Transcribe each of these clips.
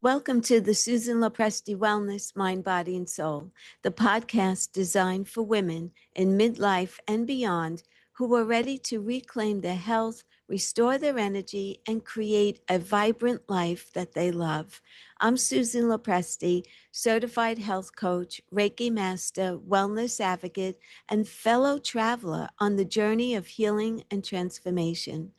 Welcome to the Susan LoPresti Wellness, Mind, Body, and Soul, the podcast designed for women in midlife and beyond who are ready to reclaim their health, restore their energy, and create a vibrant life that they love. I'm Susan LoPresti, certified health coach, Reiki master, wellness advocate, and fellow traveler on the journey of healing and transformation.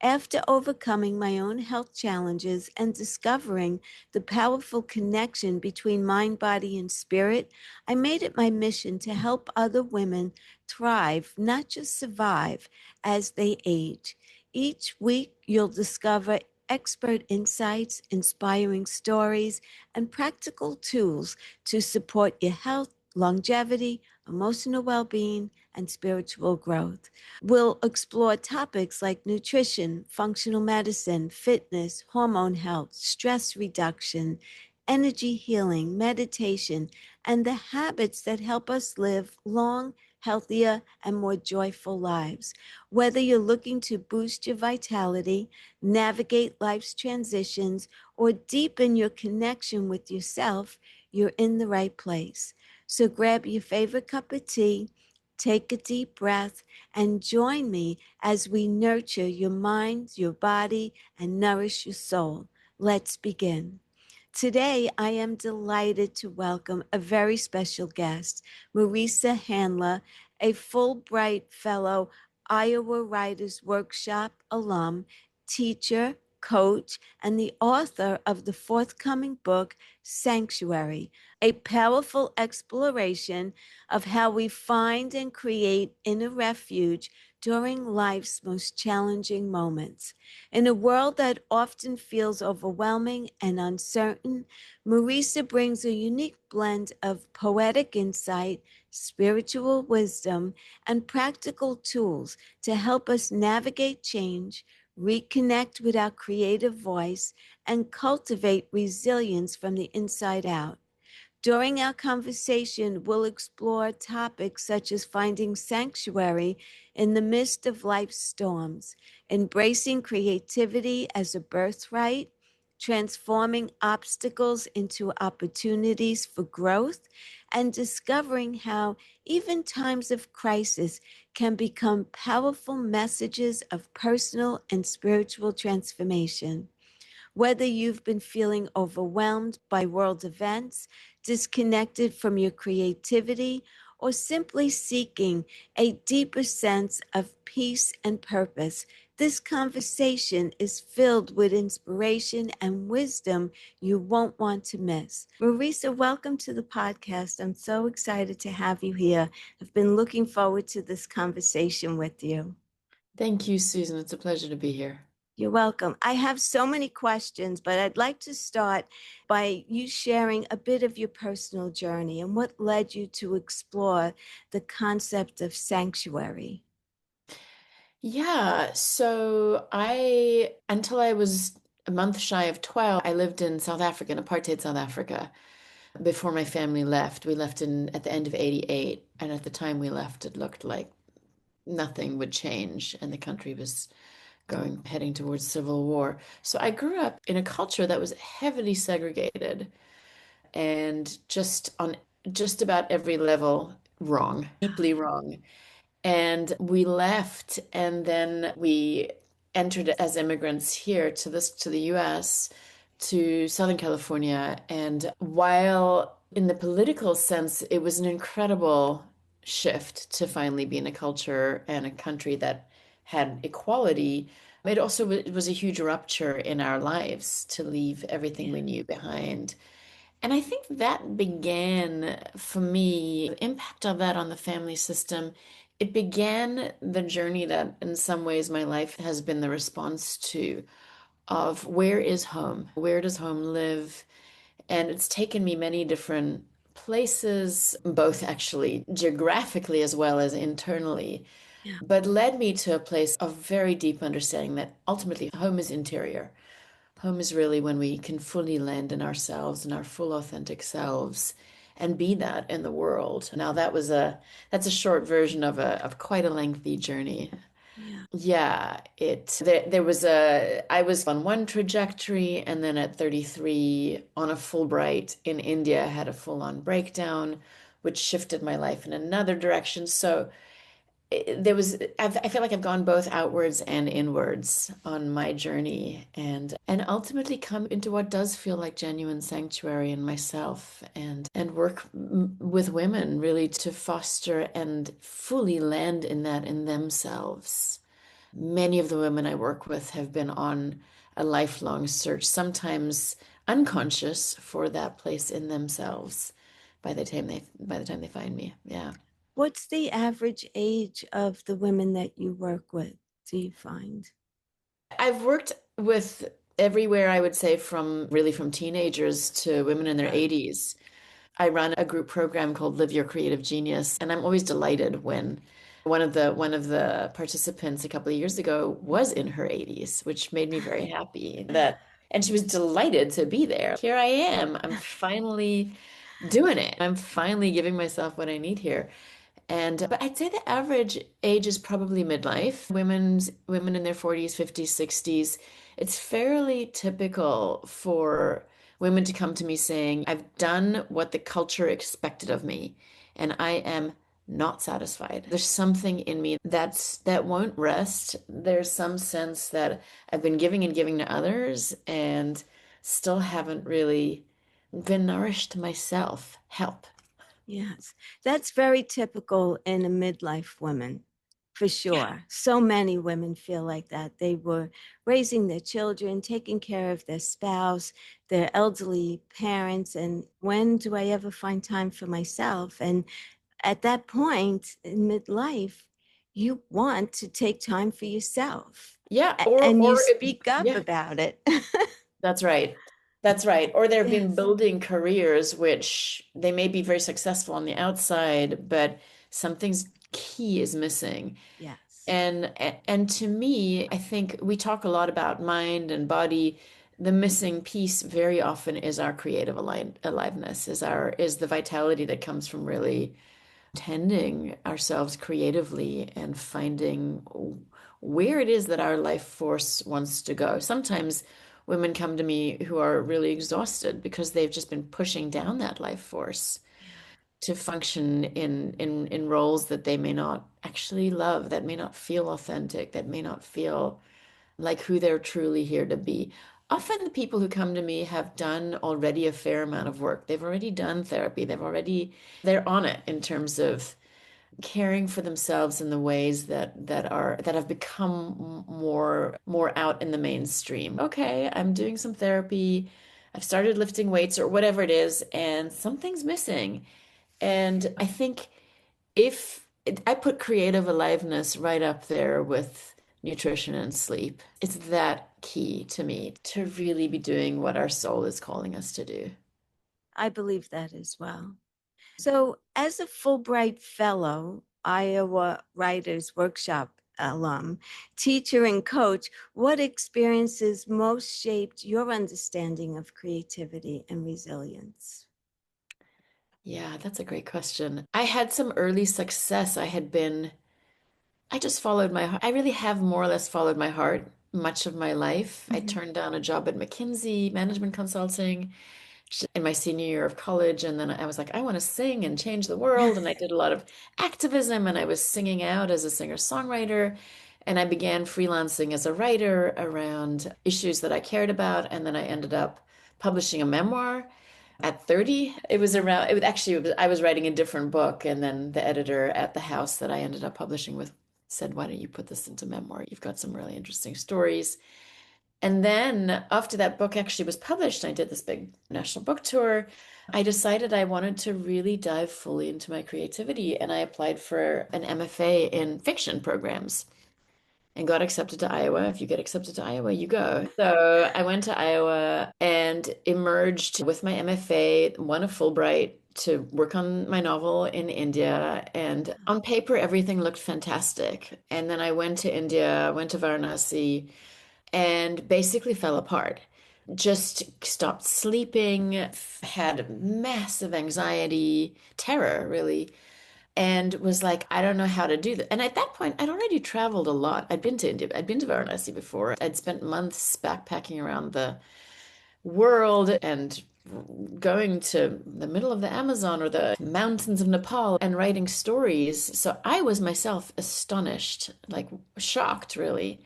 After overcoming my own health challenges and discovering the powerful connection between mind, body, and spirit, I made it my mission to help other women thrive, not just survive, as they age. Each week, you'll discover expert insights, inspiring stories, and practical tools to support your health, longevity, emotional well being, and spiritual growth. We'll explore topics like nutrition, functional medicine, fitness, hormone health, stress reduction, energy healing, meditation, and the habits that help us live long, healthier, and more joyful lives. Whether you're looking to boost your vitality, navigate life's transitions, or deepen your connection with yourself, you're in the right place. So grab your favorite cup of tea, take a deep breath, and join me as we nurture your mind, your body, and nourish your soul. Let's begin. Today, I am delighted to welcome a very special guest, Marisa Handler, a Fulbright Fellow, Iowa Writers Workshop alum, teacher, coach, and the author of the forthcoming book, Sanctuary, a powerful exploration of how we find and create inner refuge during life's most challenging moments. In a world that often feels overwhelming and uncertain, Marisa brings a unique blend of poetic insight, spiritual wisdom, and practical tools to help us navigate change, reconnect with our creative voice, and cultivate resilience from the inside out. During our conversation, we'll explore topics such as finding sanctuary in the midst of life's storms, embracing creativity as a birthright, transforming obstacles into opportunities for growth, and discovering how even times of crisis can become powerful messages of personal and spiritual transformation. Whether you've been feeling overwhelmed by world events, disconnected from your creativity, or simply seeking a deeper sense of peace and purpose, this conversation is filled with inspiration and wisdom you won't want to miss. Marisa, welcome to the podcast. I'm so excited to have you here. I've been looking forward to this conversation with you. Thank you, Susan. It's a pleasure to be here. You're welcome. I have so many questions, but I'd like to start by you sharing a bit of your personal journey and what led you to explore the concept of sanctuary. Until I was a month shy of 12, I lived in South Africa, in apartheid South Africa, before my family left. We left at the end of 88, and at the time we left, it looked like nothing would change, and the country was heading towards civil war. So I grew up in a culture that was heavily segregated and just about every level wrong, deeply wrong. And we left, and then we entered as immigrants here to the US, to Southern California. And while in the political sense, it was an incredible shift to finally be in a culture and a country that had equality, it also was a huge rupture in our lives to leave everything Yeah. we knew behind. And I think that began for me, the impact of that on the family system. It began the journey that in some ways my life has been the response to, of where is home? Where does home live? And it's taken me many different places, both actually geographically as well as internally, Yeah. but led me to a place of very deep understanding that ultimately home is interior. Home is really when we can fully land in ourselves and our full authentic selves and be that in the world. Now that's a short version of quite a lengthy journey. Yeah. Yeah, there was I was on one trajectory, and then at 33 on a Fulbright in India, I had a full-on breakdown, which shifted my life in another direction. So I feel like I've gone both outwards and inwards on my journey, and ultimately come into what does feel like genuine sanctuary in myself, and work with women really to foster and fully land in that in themselves. Many of the women I work with have been on a lifelong search, sometimes unconscious, for that place in themselves by the time they find me. Yeah. What's the average age of the women that you work with, do you find? I've worked with everywhere, I would say, from really from teenagers to women in their Wow. 80s. I run a group program called Live Your Creative Genius, and I'm always delighted when one of the participants a couple of years ago was in her 80s, which made me very happy that, and she was delighted to be there. Here I am. I'm finally doing it. I'm finally giving myself what I need here. And but I'd say the average age is probably midlife. Women in their 40s, 50s, 60s. It's fairly typical for women to come to me saying, "I've done what the culture expected of me, and I am not satisfied. There's something in me that won't rest. There's some sense that I've been giving and giving to others and still haven't really been nourished myself. Help." Yes, that's very typical in a midlife woman, for Yeah. sure. So many women feel like that. They were raising their children, taking care of their spouse, their elderly parents, and when do I ever find time for myself? And at that point in midlife, you want to take time for yourself, Yeah, and you or speak up yeah, about it. that's right. That's right. Or they've been Yes, building careers which they may be very successful on the outside, but something's key is missing. yes, And to me, I think we talk a lot about mind and body. The missing piece very often is our creative aliveness, is the vitality that comes from really tending ourselves creatively and finding where it is that our life force wants to go. Sometimes women come to me who are really exhausted because they've just been pushing down that life force yeah, to function in roles that they may not actually love, that may not feel authentic, that may not feel like who they're truly here to be. Often the people who come to me have done already a fair amount of work. They've already done therapy. They're on it in terms of caring for themselves in the ways that have become more out in the mainstream. Okay, I'm doing some therapy. I've started lifting weights or whatever it is, and something's missing. And I think if I put creative aliveness right up there with nutrition and sleep, it's that key to me to really be doing what our soul is calling us to do. I believe that as well. So, as a Fulbright Fellow, Iowa Writers Workshop alum, teacher, and coach, what experiences most shaped your understanding of creativity and resilience? Yeah, that's a great question. I had some early success. I just followed my heart. I really have more or less followed my heart much of my life. I Mhm. turned down a job at McKinsey, management consulting, in my senior year of college. And then I was like, I want to sing and change the world. And I did a lot of activism and I was singing out as a singer-songwriter. And I began freelancing as a writer around issues that I cared about. And then I ended up publishing a memoir at 30. I was writing a different book. And then the editor at the house that I ended up publishing with said, why don't you put this into memoir? You've got some really interesting stories. And then after that book actually was published, I did this big national book tour. I decided I wanted to really dive fully into my creativity, and I applied for an MFA in fiction programs and got accepted to Iowa. If you get accepted to Iowa, you go. So I went to Iowa and emerged with my MFA, won a Fulbright to work on my novel in India. And on paper, everything looked fantastic. And then I went to India, went to Varanasi, and basically fell apart. Just stopped sleeping, had massive anxiety, terror, really. and was like, I don't know how to do that. And at that point, I'd already traveled a lot. I'd been to India, I'd been to Varanasi before. I'd spent months backpacking around the world and going to the middle of the Amazon or the mountains of Nepal and writing stories. So I was myself astonished, like shocked, really.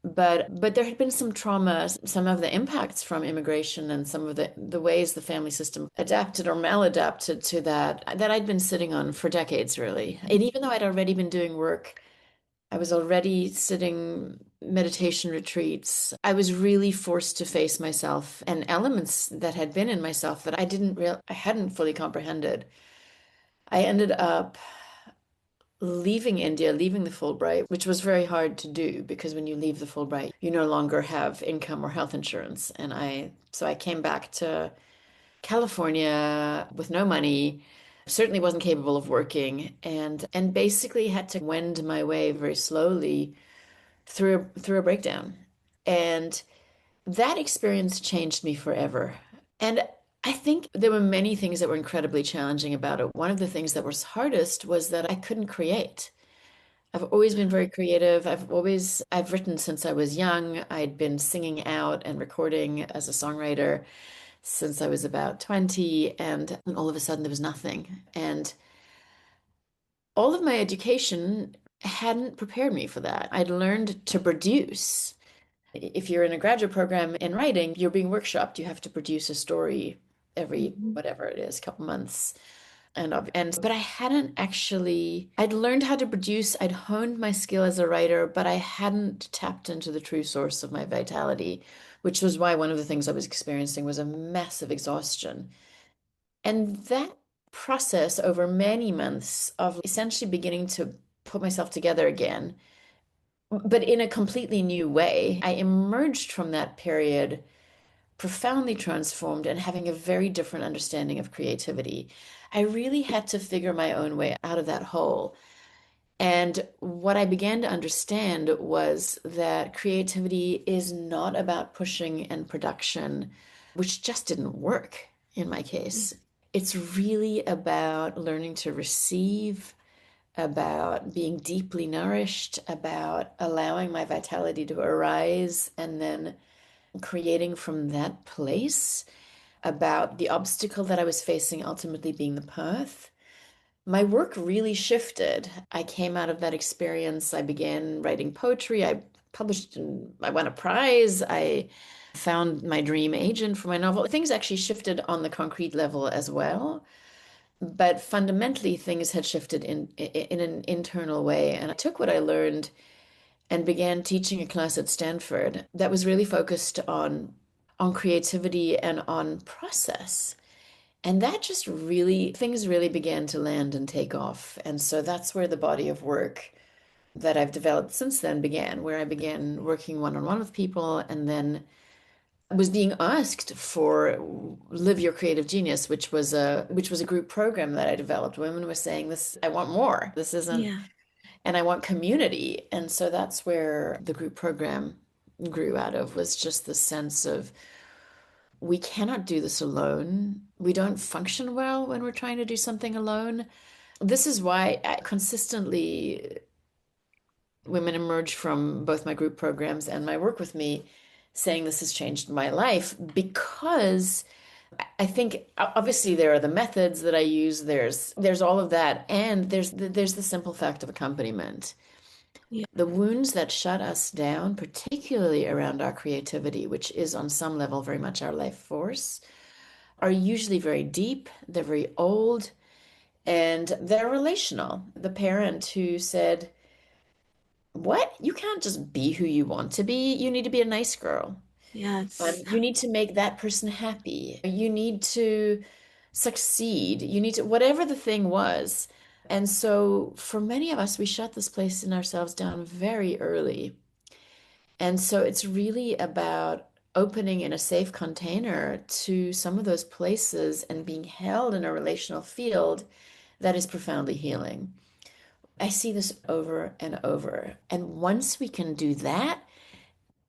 But there had been some trauma, some of the impacts from immigration and some of the ways the family system adapted or maladapted to that I'd been sitting on for decades, really. And even though I'd already been doing work, I was already sitting meditation retreats. I was really forced to face myself and elements that had been in myself that I hadn't fully comprehended. I ended up leaving India, leaving the Fulbright, which was very hard to do because when you leave the Fulbright, you no longer have income or health insurance. So I came back to California with no money, certainly wasn't capable of working, and basically had to wend my way very slowly through a breakdown. And that experience changed me forever. And I think there were many things that were incredibly challenging about it. One of the things that was hardest was that I couldn't create. I've always been very creative. I've written since I was young. I'd been singing out and recording as a songwriter since I was about 20, and all of a sudden there was nothing. And all of my education hadn't prepared me for that. I'd learned to produce. If you're in a graduate program in writing, you're being workshopped. You have to produce a story every Mhm. whatever it is, couple months. And but I hadn't actually, I'd learned how to produce, I'd honed my skill as a writer, but I hadn't tapped into the true source of my vitality, which was why one of the things I was experiencing was a massive exhaustion. And that process over many months of essentially beginning to put myself together again, but in a completely new way, I emerged from that period profoundly transformed and having a very different understanding of creativity. I really had to figure my own way out of that hole. And what I began to understand was that creativity is not about pushing and production, which just didn't work in my case. It's really about learning to receive, about being deeply nourished, about allowing my vitality to arise and then creating from that place, about the obstacle that I was facing ultimately being the path. My work really shifted. I came out of that experience. I began writing poetry. I published, I won a prize. I found my dream agent for my novel. Things actually shifted on the concrete level as well. But fundamentally, things had shifted in an internal way. And I took what I learned and began teaching a class at Stanford that was really focused on creativity and on process. And that just really, things really began to land and take off. And so that's where the body of work that I've developed since then began, where I began working one-on-one with people and then was being asked for Live Your Creative Genius, which was a group program that I developed. Women were saying this, I want more. This isn't, Yeah. and I want community. And so that's where the group program grew out of, was just the sense of we cannot do this alone. We don't function well when we're trying to do something alone. This is why I consistently women emerge from both my group programs and my work with me saying this has changed my life, because I think obviously there are the methods that I use, there's all of that, and there's the simple fact of accompaniment. Yeah. The wounds that shut us down, particularly around our creativity, which is on some level very much our life force, are usually very deep, they're very old, and they're relational. The parent who said, what? You can't just be who you want to be. You need to be a nice girl. Yes. You need to make that person happy. You need to succeed. You need to, whatever the thing was. And so for many of us, we shut this place in ourselves down very early. And so it's really about opening in a safe container to some of those places and being held in a relational field that is profoundly healing. I see this over and over. And once we can do that,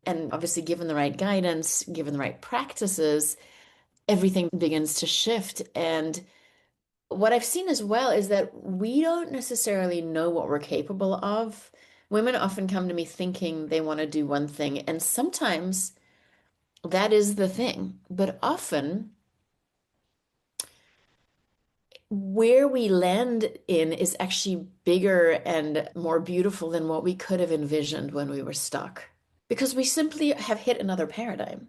and obviously given the right guidance, given the right practices, everything begins to shift. And what I've seen as well is that we don't necessarily know what we're capable of. Women often come to me thinking they want to do one thing, and sometimes that is the thing. But often, where we land in is actually bigger and more beautiful than what we could have envisioned when we were stuck. Because we simply have hit another paradigm.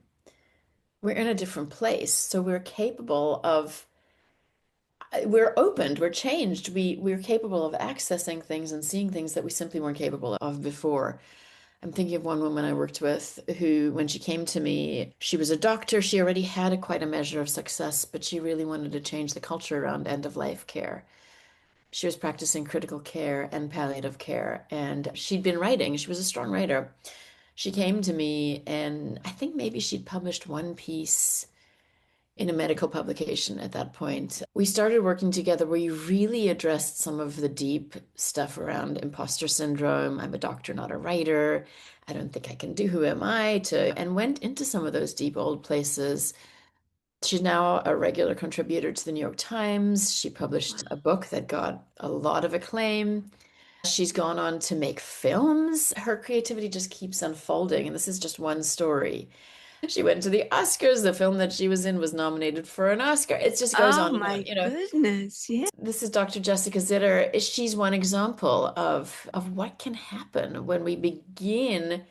We're in a different place. So we're capable of, we're opened, we're changed. We're capable of accessing things and seeing things that we simply weren't capable of before. I'm thinking of one woman I worked with who, when she came to me, she was a doctor. She already had quite a measure of success, but she really wanted to change the culture around end of life care. She was practicing critical care and palliative care, and she'd been writing. She was a strong writer. She came to me, and I think maybe she'd published one piece in a medical publication at that point. We started working together. We really addressed some of the deep stuff around imposter syndrome. I'm a doctor, not a writer. I don't think I can do. Who am I to? And went into some of those deep old places. She's now a regular contributor to the New York Times. She published a book that got a lot of acclaim. She's gone on to make films. Her creativity just keeps unfolding, and this is just one story. She went to the Oscars. The film that she was in was nominated for an Oscar. It just goes Oh on and on, my goodness. Yeah. This is Dr. Jessica Zitter. She's one example of what can happen when we begin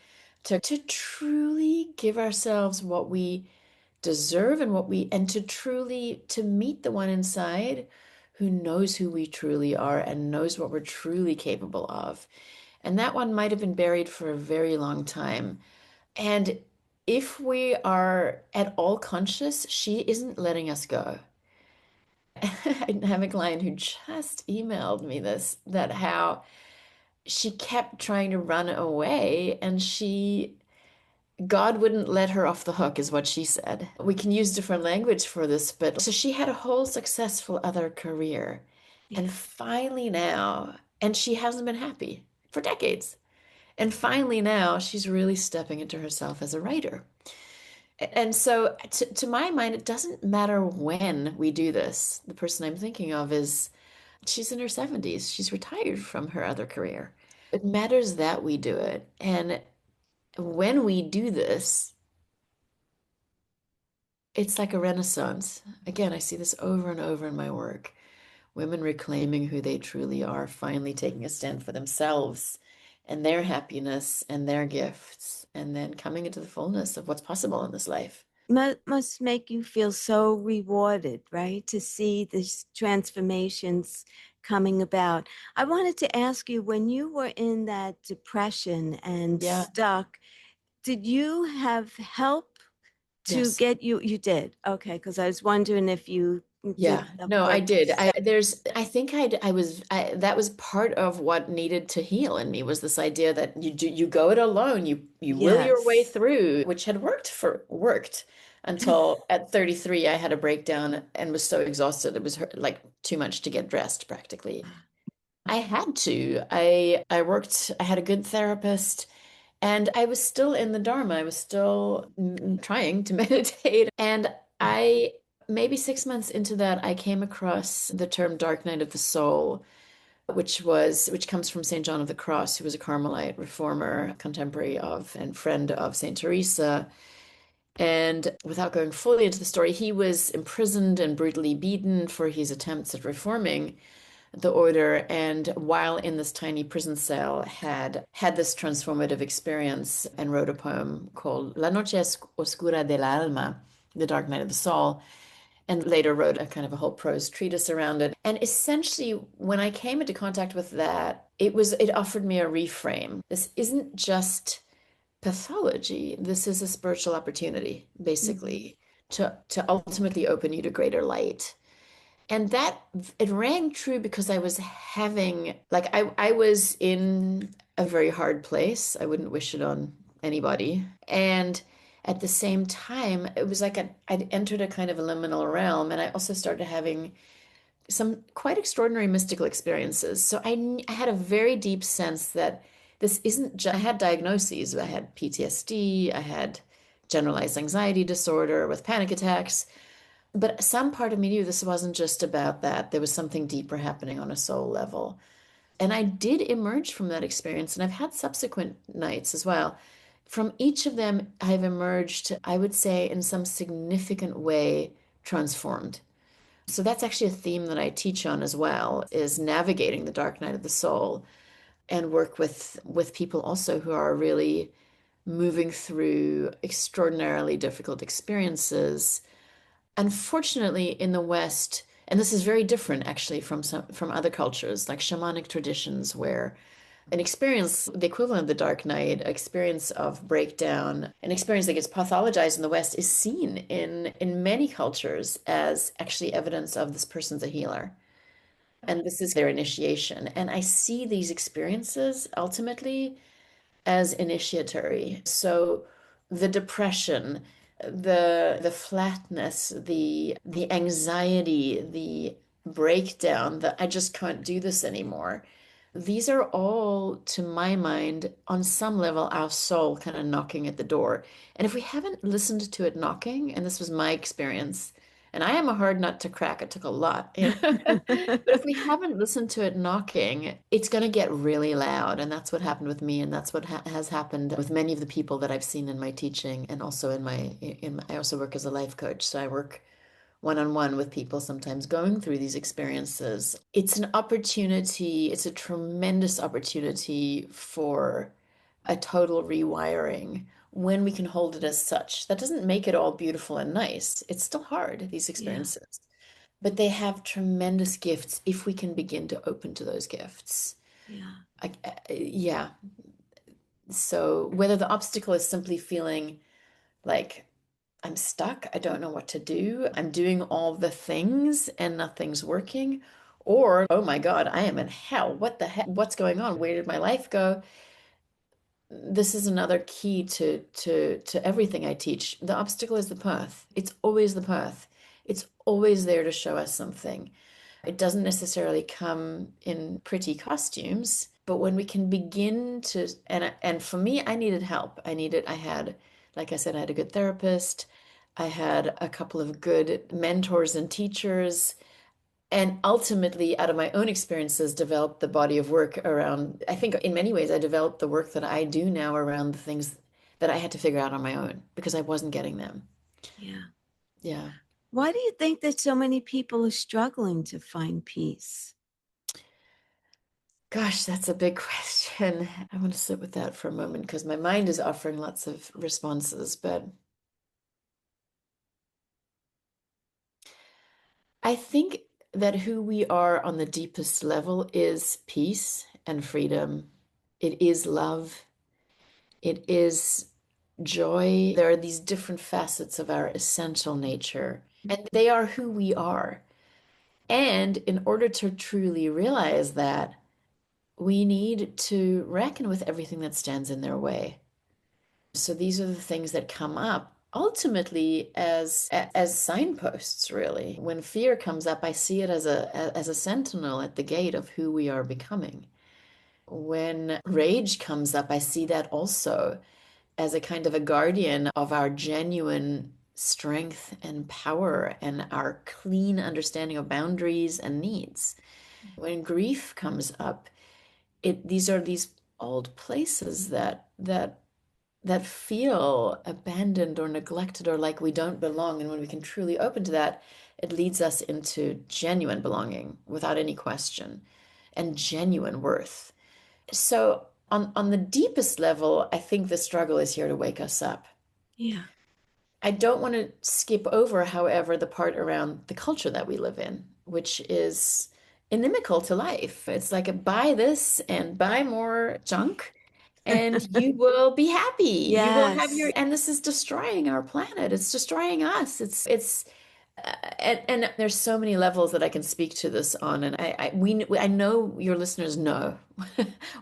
to truly give ourselves what we deserve and to truly to meet the one inside who knows who we truly are and knows what we're truly capable of. And that one might have been buried for a very long time. And if we are at all conscious, she isn't letting us go. I have a client who just emailed me this, that how she kept trying to run away and God wouldn't let her off the hook, is what she said. We can use different language for this, but so she had a whole successful other career. Yeah. And finally now, and she hasn't been happy for decades. And finally now, she's really stepping into herself as a writer. And so, to my mind, it doesn't matter when we do this. The person I'm thinking of is, she's in her 70s. She's retired from her other career. It matters that we do it. And when we do this, it's like a renaissance. Again, I see this over and over in my work. Women reclaiming who they truly are, finally taking a stand for themselves and their happiness and their gifts, and then coming into the fullness of what's possible in this life. Must make you feel so rewarded, right? To see these transformations coming about. I wanted to ask you, when you were in that depression and Yeah. stuck, did you have help to Yes. get you? You did. Okay, because I was wondering if you did Yeah, the no, I work did. yourself. I think that was part of what needed to heal in me, was this idea that you go it alone, you will your way Yes. through, which had worked until at 33 I had a breakdown and was so exhausted. It was like too much to get dressed practically. I had to. I worked, I had a good therapist. And I was still in the Dharma. I was still trying to meditate. And maybe 6 months into that, I came across the term dark night of the soul, which comes from St. John of the Cross, who was a Carmelite reformer, contemporary of and friend of St. Teresa. And without going fully into the story, he was imprisoned and brutally beaten for his attempts at reforming the order, and while in this tiny prison cell had this transformative experience and wrote a poem called La Noche Oscura del Alma, The Dark Night of the Soul, and later wrote a kind of a whole prose treatise around it. And essentially, when I came into contact with that, it offered me a reframe. This isn't just pathology. This is a spiritual opportunity, Mhm. basically, to ultimately open you to greater light. And that it rang true because I was having, like, I was in a very hard place. I wouldn't wish it on anybody. And at the same time, it was like I'd entered a kind of a liminal realm. And I also started having some quite extraordinary mystical experiences. So I had a very deep sense that this isn't just, I had diagnoses. I had PTSD, I had generalized anxiety disorder with panic attacks. But some part of me knew this wasn't just about that. There was something deeper happening on a soul level. And I did emerge from that experience, and I've had subsequent nights as well. From each of them, I've emerged, I would say, in some significant way, transformed. So that's actually a theme that I teach on as well, is navigating the dark night of the soul and work with people also who are really moving through extraordinarily difficult experiences. Unfortunately, in the West, and this is very different actually from other cultures, like shamanic traditions, where an experience, the equivalent of the Dark Night, experience of breakdown, an experience that gets pathologized in the West, is seen in many cultures as actually evidence of this person's a healer. And this is their initiation. And I see these experiences ultimately as initiatory. So the depression, the flatness, the anxiety, the breakdown, that I just can't do this anymore. These are all, to my mind, on some level, our soul kind of knocking at the door. And if we haven't listened to it knocking, and this was my experience, and I am a hard nut to crack, it took a lot, you know? But if we haven't listened to it knocking, it's going to get really loud. And that's what happened with me. And that's what has happened with many of the people that I've seen in my teaching and also I also work as a life coach. So I work one-on-one with people sometimes going through these experiences. It's an opportunity, it's a tremendous opportunity for a total rewiring when we can hold it as such. That doesn't make it all beautiful and nice. It's still hard, these Yeah. experiences. But they have tremendous gifts if we can begin to open to those gifts. Yeah. Yeah. So whether the obstacle is simply feeling like I'm stuck, I don't know what to do, I'm doing all the things and nothing's working, or oh my God, I am in hell. What the heck? What's going on? Where did my life go? This is another key to everything I teach. The obstacle is the path. It's always the path. It's always there to show us something. It doesn't necessarily come in pretty costumes, but when we can begin to, and for me, I needed help. I had, like I said, I had a good therapist. I had a couple of good mentors and teachers, and ultimately, out of my own experiences, developed the body of work around, I think in many ways, I developed the work that I do now around the things that I had to figure out on my own because I wasn't getting them. Yeah. Yeah. Why do you think that so many people are struggling to find peace? Gosh, that's a big question. I want to sit with that for a moment because my mind is offering lots of responses. But I think that who we are on the deepest level is peace and freedom. It is love. It is joy. There are these different facets of our essential nature, and they are who we are. And in order to truly realize that, we need to reckon with everything that stands in their way. So these are the things that come up ultimately as signposts, really. When fear comes up, I see it as a sentinel at the gate of who we are becoming. When rage comes up, I see that also as a kind of a guardian of our genuine strength and power and our clean understanding of boundaries and needs. When grief comes up, these are these old places that feel abandoned or neglected or like we don't belong. And when we can truly open to that, it leads us into genuine belonging without any question and genuine worth. So on the deepest level, I think the struggle is here to wake us up. Yeah. I don't want to skip over, however, the part around the culture that we live in, which is inimical to life. It's like a buy this and buy more junk and you will be happy. You will have Yes. and this is destroying our planet. It's destroying us. And there's so many levels that I can speak to this on, and I know your listeners know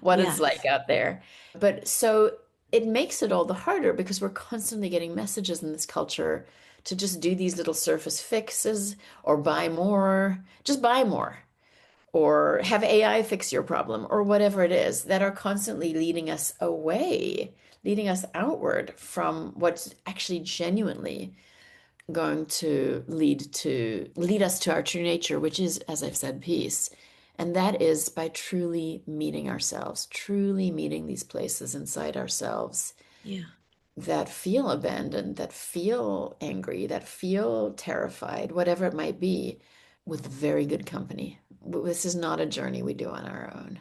what it's like Yes. out there, but so it makes it all the harder because we're constantly getting messages in this culture to just do these little surface fixes or buy more, just buy more, or have AI fix your problem, or whatever it is that are constantly leading us away, leading us outward from what's actually genuinely going to lead us to our true nature, which is, as I've said, peace. And that is by truly meeting ourselves, truly meeting these places inside ourselves Yeah. that feel abandoned, that feel angry, that feel terrified, whatever it might be, with very good company. This is not a journey we do on our own.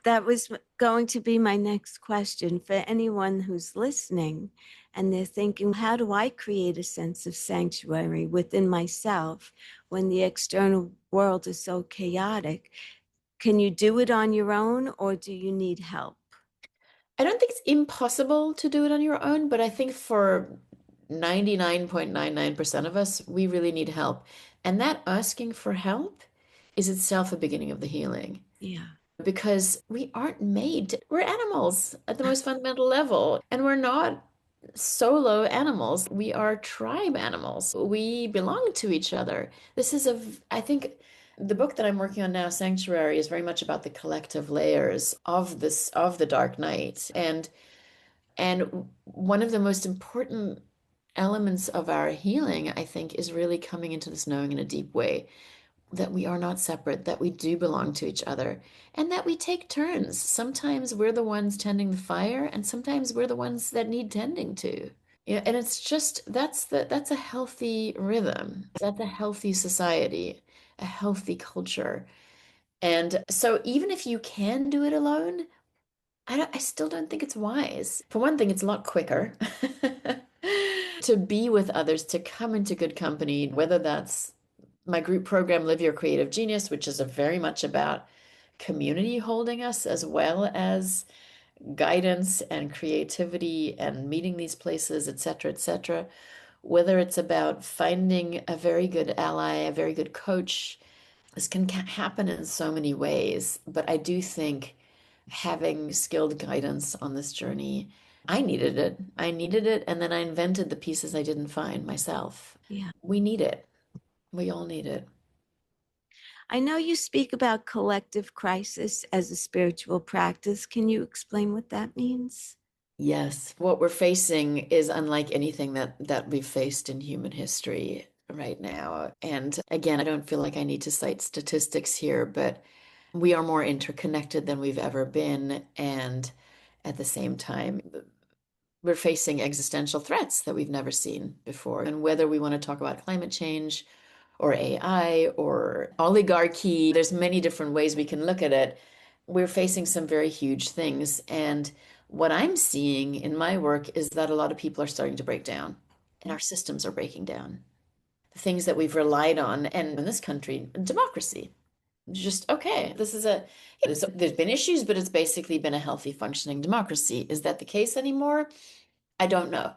That was going to be my next question for anyone who's listening and they're thinking, how do I create a sense of sanctuary within myself when the external world is so chaotic? Can you do it on your own or do you need help? I don't think it's impossible to do it on your own, but I think for 99.99% of us, we really need help. And that asking for help is itself a beginning of the healing. Yeah. Because we aren't we're animals at the most fundamental level, and we're not solo animals. We are tribe animals. We belong to each other. I think the book that I'm working on now, Sanctuary, is very much about the collective layers of the dark night. And one of the most important elements of our healing, I think, is really coming into this knowing in a deep way that we are not separate, that we do belong to each other, and that we take turns. Sometimes we're the ones tending the fire, and sometimes we're the ones that need tending to. Yeah, and it's just that's a healthy rhythm. That's a healthy society, a healthy culture. And so even if you can do it alone, I still don't think it's wise. For one thing, it's a lot quicker to be with others, to come into good company, whether that's my group program, Live Your Creative Genius, which is a very much about community holding us as well as guidance and creativity and meeting these places, et cetera, et cetera. Whether it's about finding a very good ally, a very good coach, this can happen in so many ways. But I do think having skilled guidance on this journey, I needed it. I needed it. And then I invented the pieces I didn't find myself. Yeah. We need it. We all need it. I know you speak about collective crisis as a spiritual practice. Can you explain what that means? Yes, what we're facing is unlike anything that we've faced in human history right now. And again, I don't feel like I need to cite statistics here, but we are more interconnected than we've ever been. And at the same time, we're facing existential threats that we've never seen before. And whether we want to talk about climate change or AI or oligarchy, there's many different ways we can look at it. We're facing some very huge things. And what I'm seeing in my work is that a lot of people are starting to break down and our systems are breaking down. The things that we've relied on, and in this country, democracy. Just okay, there's been issues, but it's basically been a healthy functioning democracy. Is that the case anymore? I don't know.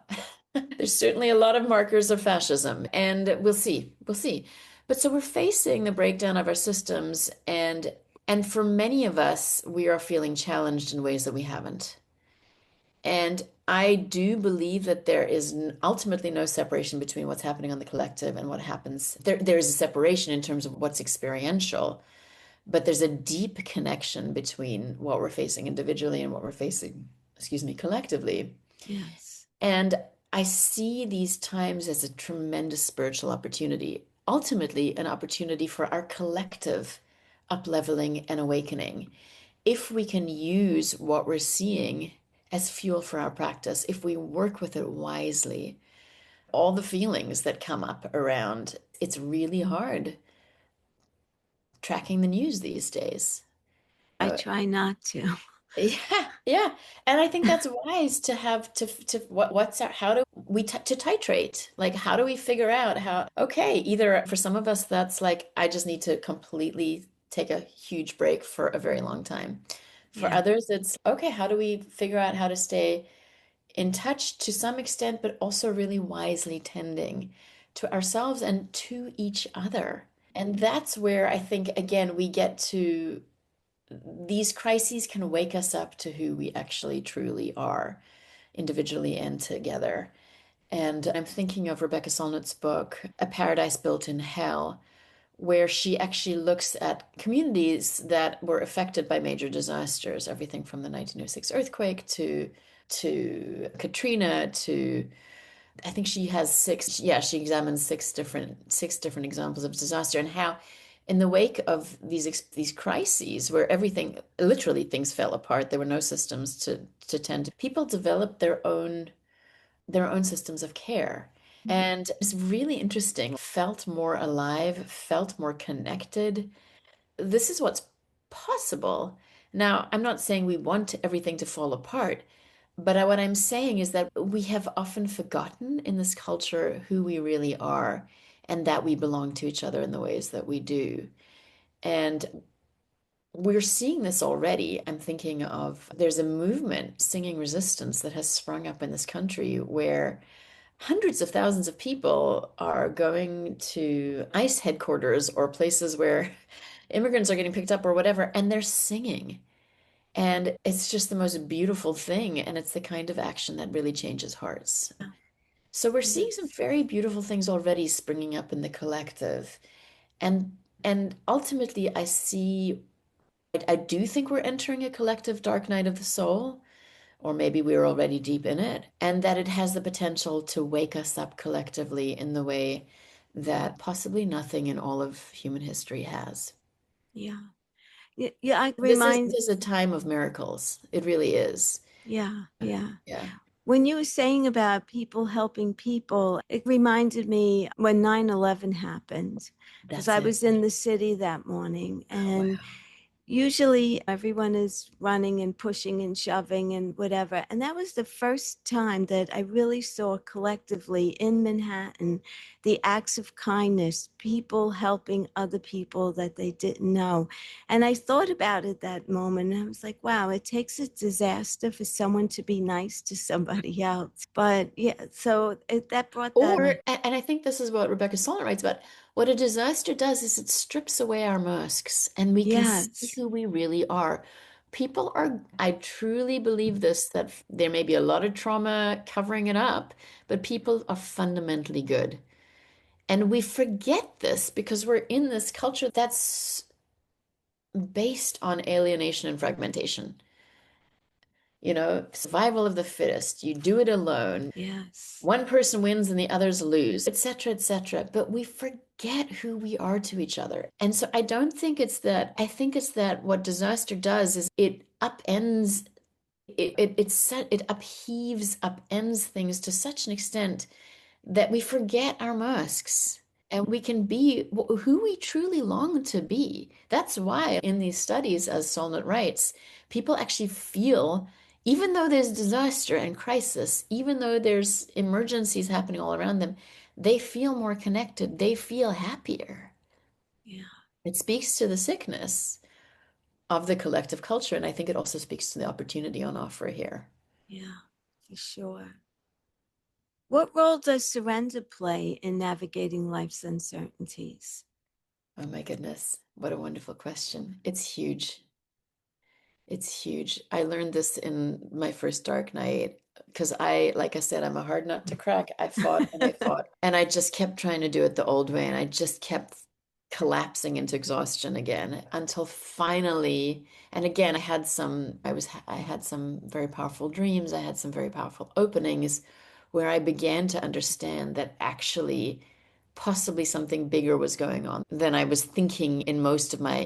There's certainly a lot of markers of fascism, and we'll see. We'll see. But so we're facing the breakdown of our systems, and for many of us, we are feeling challenged in ways that we haven't. And I do believe that there is ultimately no separation between what's happening on the collective and what happens. There is a separation in terms of what's experiential, but there's a deep connection between what we're facing individually and what we're facing, excuse me, collectively. Yes. And I see these times as a tremendous spiritual opportunity, ultimately, an opportunity for our collective upleveling and awakening. If we can use what we're seeing as fuel for our practice, if we work with it wisely, all the feelings that come up around, it's really hard tracking the news these days. I try not to. Yeah, yeah. And I think that's wise to have to what's our, how do we to titrate? Like how do we figure out how okay, either for some of us that's like I just need to completely take a huge break for a very long time. For Yeah. others it's okay, how do we figure out how to stay in touch to some extent, but also really wisely tending to ourselves and to each other. And that's where I think again we get to these crises can wake us up to who we actually truly are, individually and together. And I'm thinking of Rebecca Solnit's book, A Paradise Built in Hell, where she actually looks at communities that were affected by major disasters, everything from the 1906 earthquake to Katrina to I think she has six, yeah, she examines six different examples of disaster and how in the wake of these crises where everything, literally things fell apart, there were no systems to tend to, people developed their own systems of care. And it's really interesting, felt more alive, felt more connected. This is what's possible. Now, I'm not saying we want everything to fall apart, but what I'm saying is that we have often forgotten in this culture who we really are and that we belong to each other in the ways that we do. And we're seeing this already. I'm thinking of there's a movement, singing resistance, that has sprung up in this country where hundreds of thousands of people are going to ICE headquarters or places where immigrants are getting picked up or whatever, and they're singing. And it's just the most beautiful thing. And it's the kind of action that really changes hearts. So we're seeing some Yes. very beautiful things already springing up in the collective. And ultimately, I do think we're entering a collective dark night of the soul, or maybe we're already deep in it, and that it has the potential to wake us up collectively in the way that possibly nothing in all of human history has. Yeah. Yeah. I This is remind, this is a time of miracles. It really is. yeah. Yeah. Yeah, When you were saying about people helping people, it reminded me when 9/11 happened, because that's I it. was in the city that morning. Oh, And wow. usually everyone is running and pushing and shoving and whatever. And that was the first time that I really saw collectively in Manhattan the acts of kindness, people helping other people that they didn't know. And I thought about it that moment. And I was like, wow, it takes a disaster for someone to be nice to somebody else. But yeah, so that brought that. And I think this is what Rebecca Solnit writes about. What a disaster does is it strips away our masks and we can see Yes. who we really are. People are, I truly believe this, that there may be a lot of trauma covering it up, but people are fundamentally good. And we forget this because we're in this culture that's based on alienation and fragmentation. Survival of the fittest. You do it alone. Yes. One person wins and the others lose, etc., etc. But we forget who we are to each other. And so I don't think it's that. I think it's that what disaster does is it upends, it upheaves, upends things to such an extent that we forget our masks and we can be who we truly long to be. That's why in these studies, as Solnit writes, people actually feel, even though there's disaster and crisis, even though there's emergencies happening all around them, they feel more connected. They feel happier. Yeah. It speaks to the sickness of the collective culture. And I think it also speaks to the opportunity on offer here. Yeah. For sure. What role does surrender play in navigating life's uncertainties? Oh my goodness. What a wonderful question. It's huge. It's huge. I learned this in my first dark night because like I said, I'm a hard nut to crack. I fought and I fought, and I just kept trying to do it the old way, and I just kept collapsing into exhaustion again until finally, and again, I had some very powerful dreams. I had some very powerful openings where I began to understand that actually possibly something bigger was going on than I was thinking in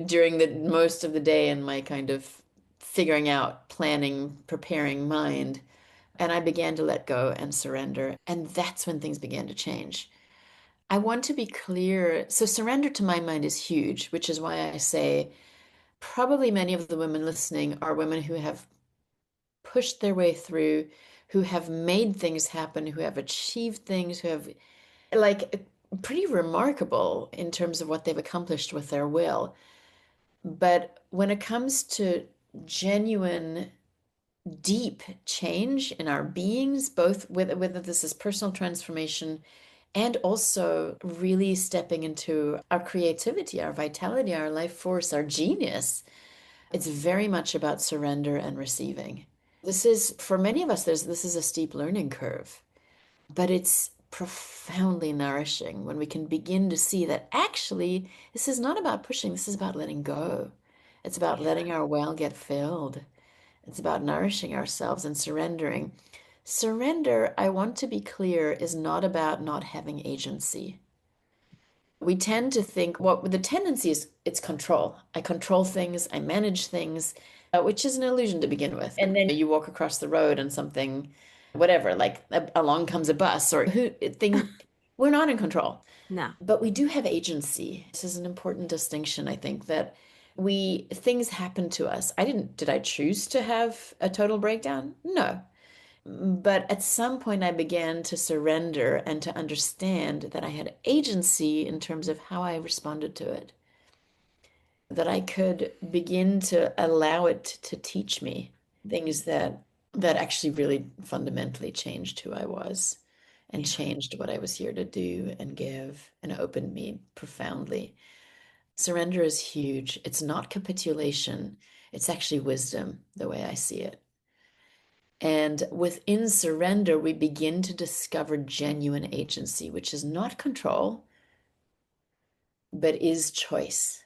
during the most of the day in my kind of figuring out, planning, preparing mind. And I began to let go and surrender. And that's when things began to change. I want to be clear. So, surrender to my mind is huge, which is why I say probably many of the women listening are women who have pushed their way through, who have made things happen, who have achieved things, who have like pretty remarkable in terms of what they've accomplished with their will. But when it comes to genuine, deep change in our beings, both whether this is personal transformation and also really stepping into our creativity, our vitality, our life force, our genius, it's very much about surrender and receiving. This is, for many of us, this is a steep learning curve. But it's profoundly nourishing when we can begin to see that actually this is not about pushing, this is about letting go. It's about Yeah. letting our well get filled. It's about nourishing ourselves and surrendering. Surrender, I want to be clear, is not about not having agency. We tend to think, well, the tendency is it's control. I control things, I manage things, which is an illusion to begin with. And then you walk across the road and something, whatever, like along comes a bus or thing, we're not in control. No. But we do have agency. This is an important distinction, I think, that things happen to us. Did I choose to have a total breakdown? No. But at some point, I began to surrender and to understand that I had agency in terms of how I responded to it, that I could begin to allow it to teach me things that actually really fundamentally changed who I was and Yeah. changed what I was here to do and give and opened me profoundly. Surrender is huge. It's not capitulation. It's actually wisdom, the way I see it. And within surrender, we begin to discover genuine agency, which is not control, but is choice.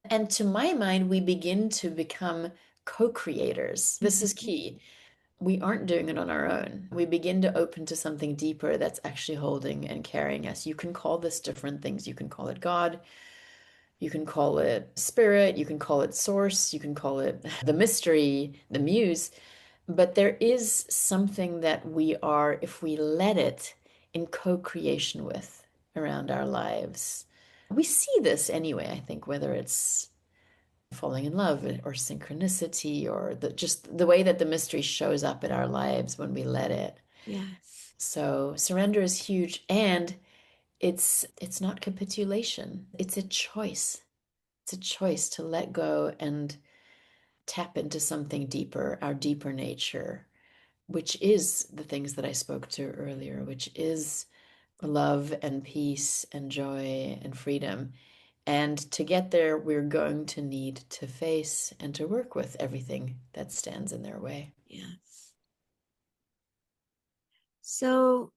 And to my mind, we begin to become co-creators. This is key. We aren't doing it on our own. We begin to open to something deeper that's actually holding and carrying us. You can call this different things. You can call it God. You can call it spirit. You can call it source. You can call it the mystery, the muse. But there is something that we are, if we let it, in co-creation with around our lives. We see this anyway, I think, whether it's falling in love or synchronicity or just the way that the mystery shows up in our lives when we let it. Yes. So surrender is huge, and it's not capitulation. It's a choice. It's a choice to let go and tap into something deeper, our deeper nature, which is the things that I spoke to earlier, which is love and peace and joy and freedom. And to get there, we're going to need to face and to work with everything that stands in their way. Yes. So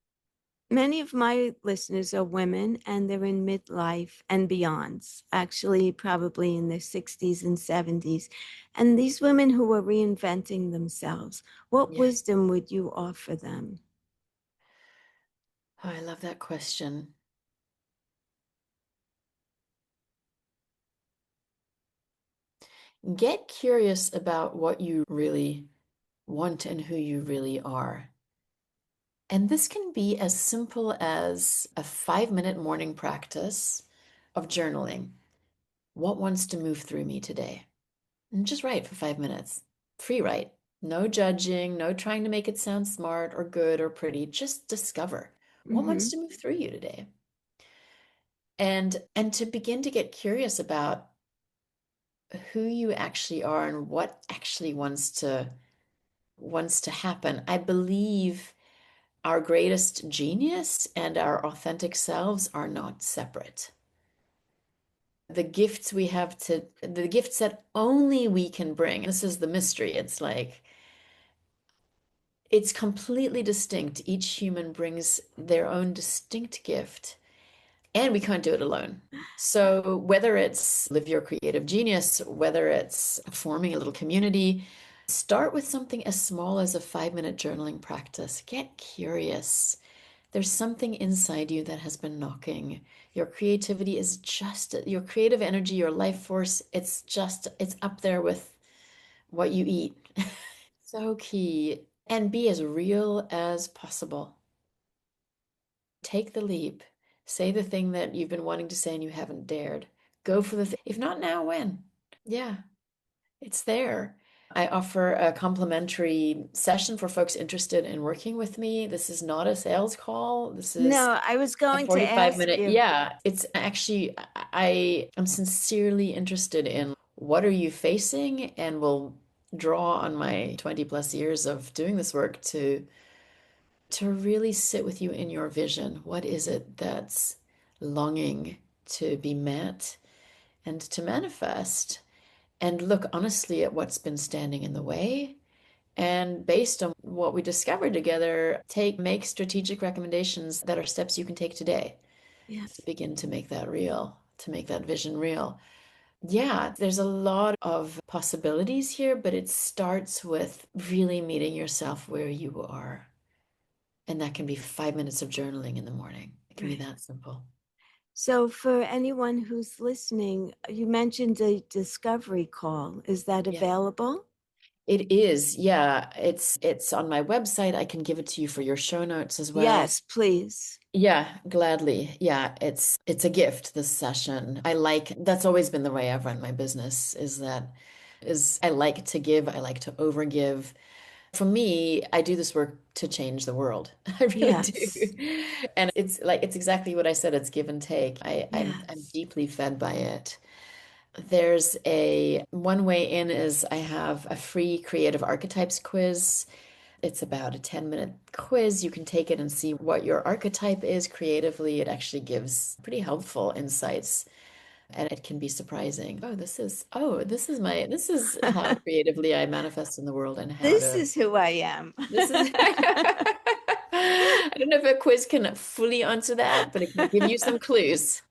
many of my listeners are women and they're in midlife and beyonds, actually, probably in their 60s and 70s. And these women who are reinventing themselves, what Yes. wisdom would you offer them? Oh, I love that question. Get curious about what you really want and who you really are. And this can be as simple as a 5-minute morning practice of journaling. What wants to move through me today? And just write for 5 minutes. Free write. No judging, no trying to make it sound smart or good or pretty. Just discover what Mm-hmm. wants to move through you today. And to begin to get curious about who you actually are and what actually wants to happen. I believe our greatest genius and our authentic selves are not separate. The gifts that only we can bring, this is the mystery. It's like, it's completely distinct. Each human brings their own distinct gift, and we can't do it alone. So, whether it's live your creative genius, whether it's forming a little community, start with something as small as a 5-minute journaling practice. Get curious. There's something inside you that has been knocking. Your creativity is just your creative energy, your life force. It's up there with what you eat. So key. And be as real as possible. Take the leap. Say the thing that you've been wanting to say and you haven't dared. Go for the thing. If not now, when? Yeah, it's there. I offer a complimentary session for folks interested in working with me. This is not a sales call. This is No, I was a going to 45 ask minute. you. Yeah, it's actually, I am sincerely interested in what are you facing, and will draw on my 20 plus years of doing this work to really sit with you in your vision. What is it that's longing to be met and to manifest? And look honestly at what's been standing in the way. And based on what we discovered together, make strategic recommendations that are steps you can take today to Yes. begin to make that real, to make that vision real. Yeah, there's a lot of possibilities here, but it starts with really meeting yourself where you are. And that can be 5 minutes of journaling in the morning. It can be Right. that simple. So, for anyone who's listening, you mentioned a discovery call. Is that Yeah. available? It is. Yeah. It's on my website. I can give it to you for your show notes as well. Yes, please. Yeah, gladly. Yeah, it's a gift, this session. That's always been the way I've run my business is I like to give, I like to overgive. For me, I do this work to change the world. I really do. Yes. And it's exactly what I said, it's give and take. I'm Yes. deeply fed by it. There's a one way in is I have a free creative archetypes quiz. It's about a 10-minute quiz. You can take it and see what your archetype is creatively. It actually gives pretty helpful insights and it can be surprising. This is how creatively I manifest in the world and how This to is who I am. this is I don't know if a quiz can fully answer that, but it can give you some clues.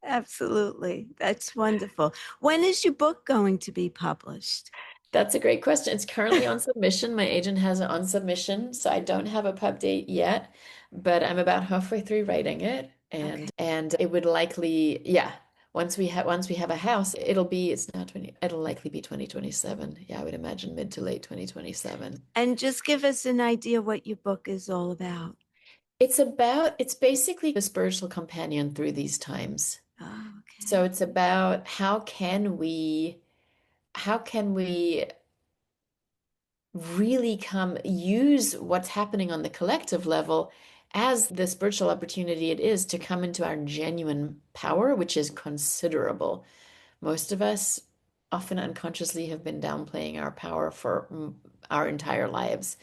Absolutely. That's wonderful. When is your book going to be published? That's a great question. It's currently on submission. My agent has it on submission, so I don't have a pub date yet, but I'm about halfway through writing it, Okay. and it would likely, yeah, once we have a house, it's not 20, it'll likely be 2027. Yeah, I would imagine mid to late 2027. And just give us an idea what your book is all about. It's basically a spiritual companion through these times. Oh, So okay. it's about how can we really come use what's happening on the collective level as the spiritual opportunity it is to come into our genuine power, which is considerable. Most of us often unconsciously have been downplaying our power for our entire lives.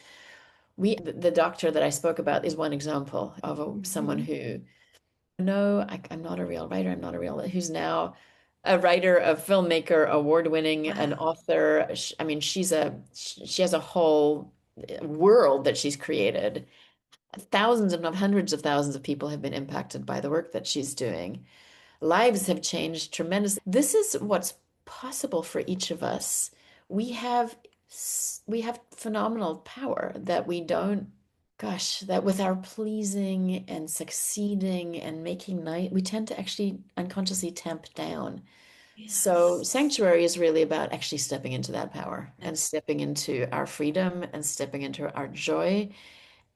The doctor that I spoke about is one example of someone Hmm. who, no, I'm not a real writer. I'm not a real, who's now a writer, a filmmaker, award-winning, an Wow. author. I mean, she has a whole world that she's created. Thousands, if not hundreds of thousands of people have been impacted by the work that she's doing. Lives have changed tremendously. This is what's possible for each of us. We have we have phenomenal power that we don't, gosh, that with our pleasing and succeeding and making nice, we tend to actually unconsciously tamp down. So Yes. sanctuary is really about actually stepping into that power and Abs- stepping into our freedom and stepping into our joy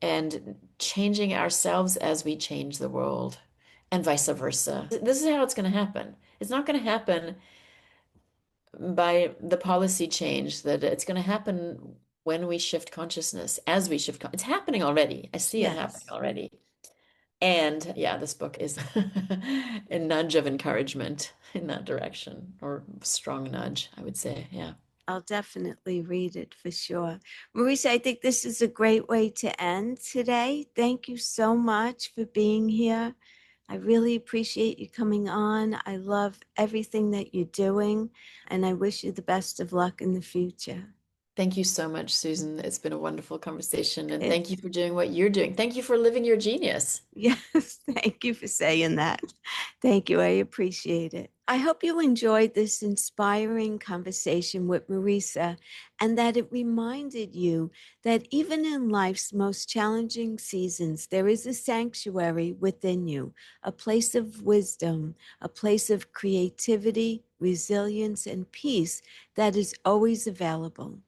and changing ourselves as we change the world and vice versa. This is how it's going to happen. It's not going to happen by the policy change, that it's going to happen when we shift consciousness, as we shift. It's happening already. I see it happening Yes. already. And yeah, this book is a nudge of encouragement in that direction, or strong nudge, I would say. Yeah. I'll definitely read it for sure. Marisa, I think this is a great way to end today. Thank you so much for being here. I really appreciate you coming on. I love everything that you're doing, and I wish you the best of luck in the future. Thank you so much, Susan. It's been a wonderful conversation, and It, thank you for doing what you're doing. Thank you for living your genius. yes, thank you for saying that. Thank you. I appreciate it. I hope you enjoyed this inspiring conversation with Marisa and that it reminded you that even in life's most challenging seasons, there is a sanctuary within you, a place of wisdom, a place of creativity, resilience, and peace that is always available.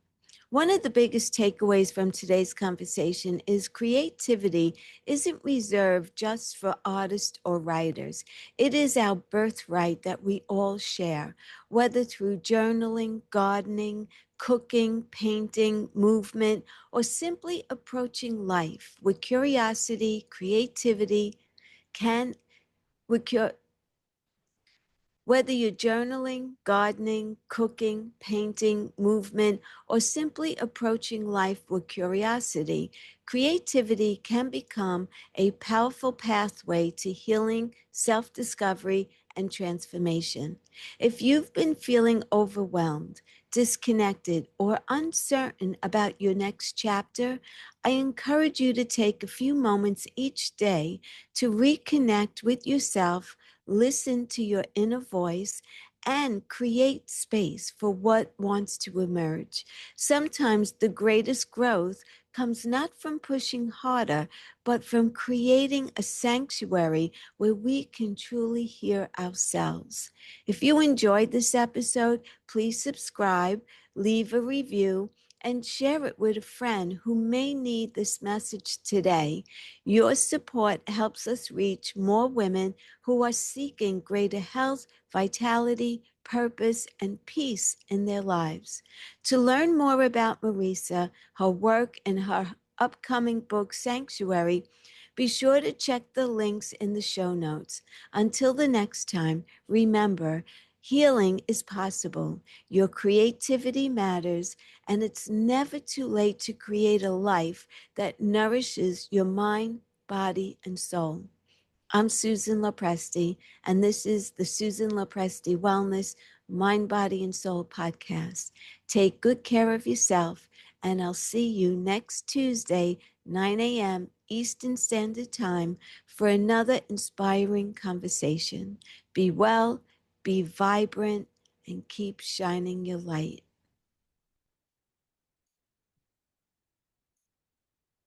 One of the biggest takeaways from today's conversation is creativity isn't reserved just for artists or writers. It is our birthright that we all share, whether through journaling, gardening, cooking, painting, movement, or simply approaching life with curiosity, creativity can with cur- whether you're journaling, gardening, cooking, painting, movement, or simply approaching life with curiosity, creativity can become a powerful pathway to healing, self discovery, and transformation. If you've been feeling overwhelmed, disconnected, or uncertain about your next chapter, I encourage you to take a few moments each day to reconnect with yourself, listen to your inner voice, and create space for what wants to emerge. Sometimes the greatest growth comes not from pushing harder, but from creating a sanctuary where we can truly hear ourselves. If you enjoyed this episode, please subscribe, leave a review, and share it with a friend who may need this message today. Your support helps us reach more women who are seeking greater health, vitality, purpose, and peace in their lives. To learn more about Marisa, her work, and her upcoming book, Sanctuary, be sure to check the links in the show notes. Until the next time, remember, healing is possible. Your creativity matters, and it's never too late to create a life that nourishes your mind, body, and soul. I'm Susan LoPresti, and this is the Susan LoPresti Wellness Mind, Body, and Soul podcast. Take good care of yourself, and I'll see you next Tuesday, 9 a.m. Eastern Standard Time, for another inspiring conversation. Be well, be vibrant, and keep shining your light.